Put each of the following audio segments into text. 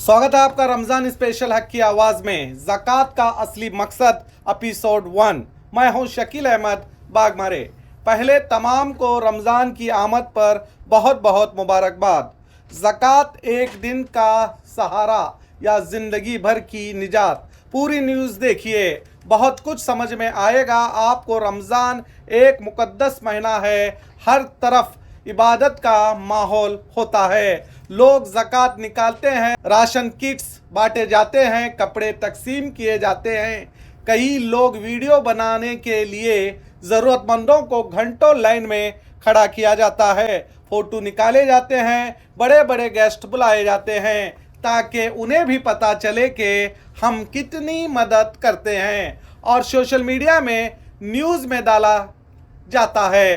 स्वागत है आपका रमजान स्पेशल हक की आवाज में। ज़कात का असली मकसद एपिसोड 1। मैं हूं शकील अहमद बागमारे। पहले तमाम को रमज़ान की आमद पर बहुत बहुत मुबारकबाद। ज़कात एक दिन का सहारा या ज़िंदगी भर की निजात। पूरी न्यूज़ देखिए, बहुत कुछ समझ में आएगा आपको। रमज़ान एक मुक़द्दस महीना है, हर तरफ इबादत का माहौल होता है। लोग ज़कात निकालते हैं, राशन किट्स बांटे जाते हैं, कपड़े तकसीम किए जाते हैं। कई लोग वीडियो बनाने के लिए ज़रूरतमंदों को घंटों लाइन में खड़ा किया जाता है। फ़ोटो निकाले जाते हैं, बड़े बड़े गेस्ट बुलाए जाते हैं ताकि उन्हें भी पता चले कि हम कितनी मदद करते हैं। और सोशल मीडिया में न्यूज़ में डाला जाता है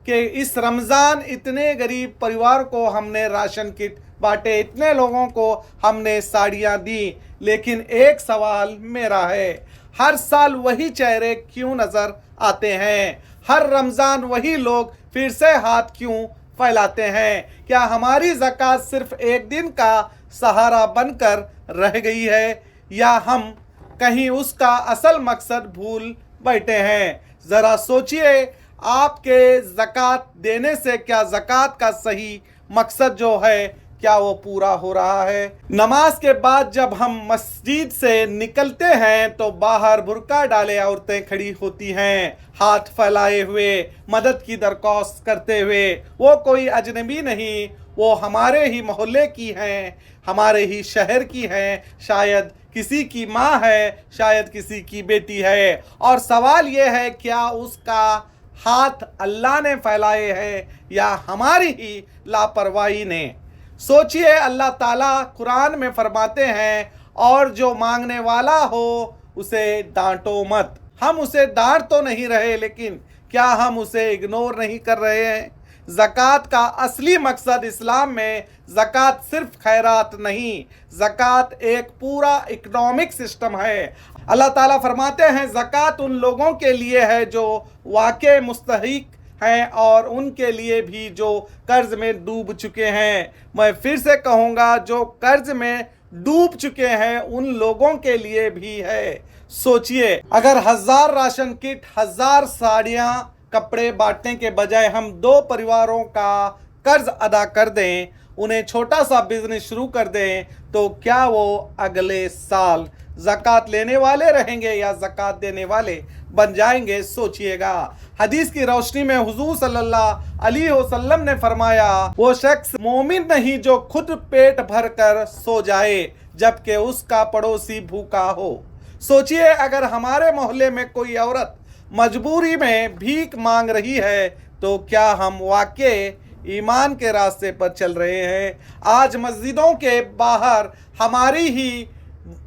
कि इस रमज़ान इतने गरीब परिवार को हमने राशन किट बांटे, इतने लोगों को हमने साड़ियाँ दी। लेकिन एक सवाल मेरा है, हर साल वही चेहरे क्यों नज़र आते हैं? हर रमज़ान वही लोग फिर से हाथ क्यों फैलाते हैं? क्या हमारी ज़कात सिर्फ एक दिन का सहारा बनकर रह गई है, या हम कहीं उसका असल मकसद भूल बैठे हैं? ज़रा सोचिए, आपके ज़कात देने से क्या ज़कात का सही मकसद जो है क्या वो पूरा हो रहा है? नमाज के बाद जब हम मस्जिद से निकलते हैं तो बाहर बुर्का डाले औरतें खड़ी होती हैं, हाथ फैलाए हुए, मदद की दरख्वास्त करते हुए। वो कोई अजनबी नहीं, वो हमारे ही मोहल्ले की हैं, हमारे ही शहर की हैं। शायद किसी की माँ है, शायद किसी की बेटी है। और सवाल ये है, क्या उसका हाथ अल्लाह ने फैलाए हैं या हमारी ही लापरवाही ने? सोचिए, अल्लाह ताला कुरान में फरमाते हैं, और जो मांगने वाला हो उसे डांटो मत। हम उसे डांट तो नहीं रहे, लेकिन क्या हम उसे इग्नोर नहीं कर रहे हैं? ज़कात का असली मकसद इस्लाम में ज़कात सिर्फ खैरात नहीं, ज़कात एक पूरा इकोनॉमिक सिस्टम है। अल्लाह ताला फरमाते हैं, ज़कात उन लोगों के लिए है जो वाक़ई मुस्तहिक हैं, और उनके लिए भी जो कर्ज में डूब चुके हैं। मैं फिर से कहूँगा, जो कर्ज में डूब चुके हैं उन लोगों के लिए भी है। सोचिए, अगर 1000 राशन किट, 1000 साड़ियाँ, कपड़े बांटने के बजाय हम 2 परिवारों का कर्ज अदा कर दें, उन्हें छोटा सा बिजनेस शुरू कर दें, तो क्या वो अगले साल ज़कात लेने वाले रहेंगे या ज़कात देने वाले बन जाएंगे? सोचिएगा। हदीस की रोशनी में हुजूर सल्लल्लाहु अलैहि वसल्लम ने फरमाया, वो शख्स मोमिन नहीं जो खुद पेट भर कर सो जाए जबकि उसका पड़ोसी भूखा हो। सोचिए, अगर हमारे मोहल्ले में कोई औरत मजबूरी में भीख मांग रही है तो क्या हम वाकई ईमान के रास्ते पर चल रहे हैं? आज मस्जिदों के बाहर हमारी ही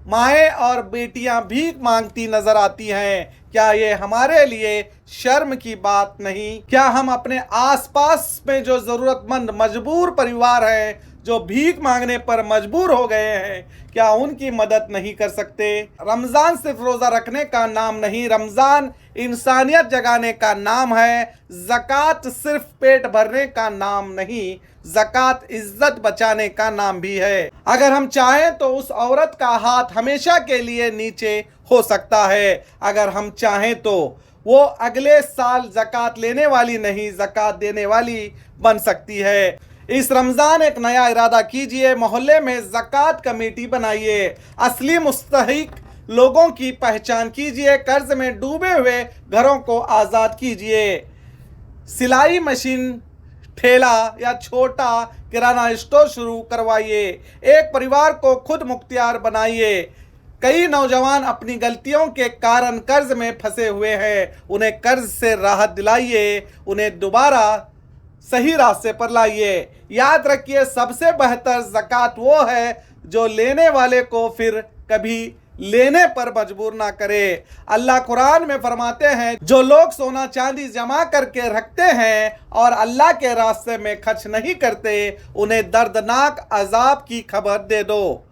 माएँ और बेटियां भीख मांगती नजर आती हैं। क्या ये हमारे लिए शर्म की बात नहीं? क्या हम अपने आसपास में जो ज़रूरतमंद मजबूर परिवार हैं, जो भीख मांगने पर मजबूर हो गए हैं, क्या उनकी मदद नहीं कर सकते? रमज़ान सिर्फ रोज़ा रखने का नाम नहीं, रमज़ान इंसानियत जगाने का नाम है। ज़कात सिर्फ पेट भरने का नाम नहीं, ज़कात इज्जत बचाने का नाम भी है। अगर हम चाहें तो उस औरत का हाथ हमेशा के लिए नीचे हो सकता है। अगर हम चाहें तो वो अगले साल ज़कात लेने वाली नहीं, ज़कात देने वाली बन सकती है। इस रमज़ान एक नया इरादा कीजिए, मोहल्ले में ज़कात कमेटी बनाइए, असली मुस्तहिक लोगों की पहचान कीजिए, कर्ज में डूबे हुए घरों को आज़ाद कीजिए, सिलाई मशीन, ठेला या छोटा किराना स्टोर शुरू करवाइए, एक परिवार को खुद मुख्तियार बनाइए। कई नौजवान अपनी गलतियों के कारण कर्ज में फंसे हुए हैं, उन्हें कर्ज से राहत दिलाइए, उन्हें दोबारा सही रास्ते पर लाइए। याद रखिए, सबसे बेहतर ज़कात वो है जो लेने वाले को फिर कभी लेने पर मजबूर ना करे। अल्लाह कुरान में फरमाते हैं, जो लोग सोना चांदी जमा करके रखते हैं और अल्लाह के रास्ते में खर्च नहीं करते, उन्हें दर्दनाक अजाब की खबर दे दो।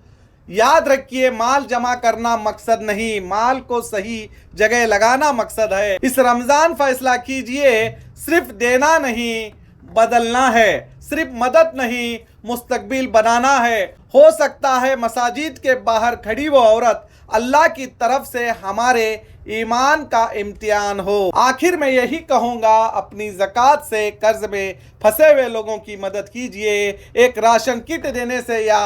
याद रखिए, माल जमा करना मकसद नहीं, माल को सही जगह लगाना मकसद है। इस रमज़ान फैसला कीजिए, सिर्फ देना नहीं बदलना है, सिर्फ मदद नहीं मुस्तकबिल बनाना है। हो सकता है मसाजिद के बाहर खड़ी वो औरत अल्लाह की तरफ से हमारे ईमान का इम्तिहान हो। आखिर में यही कहूँगा, अपनी ज़कात से कर्ज में फंसे हुए लोगों की मदद कीजिए। एक राशन किट देने से या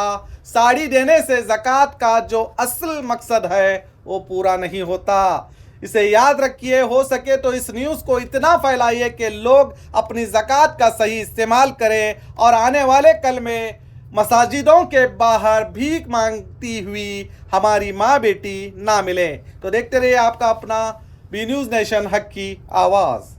साड़ी देने से ज़कात का जो असल मकसद है वो पूरा नहीं होता। इसे याद रखिए। हो सके तो इस न्यूज़ को इतना फैलाइए कि लोग अपनी ज़कात का सही इस्तेमाल करें और आने वाले कल में मसाजिदों के बाहर भीख मांगती हुई हमारी माँ बेटी ना मिले। तो देखते रहिए आपका अपना बी न्यूज़ नेशन, हक की आवाज़।